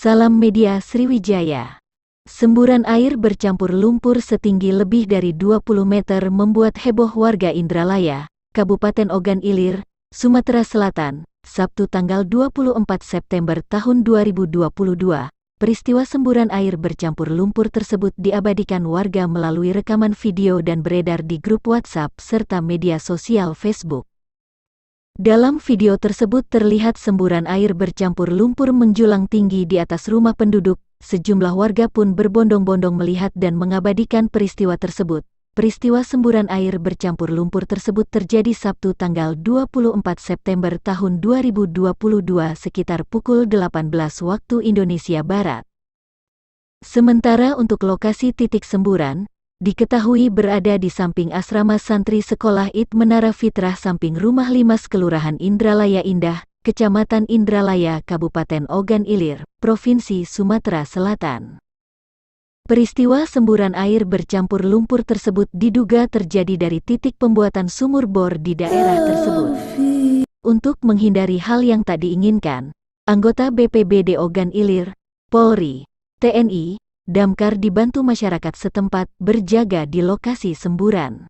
Salam Media Sriwijaya. Semburan air bercampur lumpur setinggi lebih dari 20 meter membuat heboh warga Indralaya, Kabupaten Ogan Ilir, Sumatera Selatan, Sabtu tanggal 24 September tahun 2022. Peristiwa semburan air bercampur lumpur tersebut diabadikan warga melalui rekaman video dan beredar di grup WhatsApp serta media sosial Facebook. Dalam video tersebut terlihat semburan air bercampur lumpur menjulang tinggi di atas rumah penduduk. Sejumlah warga pun berbondong-bondong melihat dan mengabadikan peristiwa tersebut. Peristiwa semburan air bercampur lumpur tersebut terjadi Sabtu tanggal 24 September tahun 2022 sekitar pukul 18 waktu Indonesia Barat. Sementara untuk lokasi titik semburan, diketahui berada di samping asrama santri Sekolah Id Menara Fitrah samping Rumah Limas Kelurahan Indralaya Indah, Kecamatan Indralaya, Kabupaten Ogan Ilir, Provinsi Sumatera Selatan. Peristiwa semburan air bercampur lumpur tersebut diduga terjadi dari titik pembuatan sumur bor di daerah tersebut. Untuk menghindari hal yang tak diinginkan, anggota BPBD Ogan Ilir, Polri, TNI, Damkar dibantu masyarakat setempat berjaga di lokasi semburan.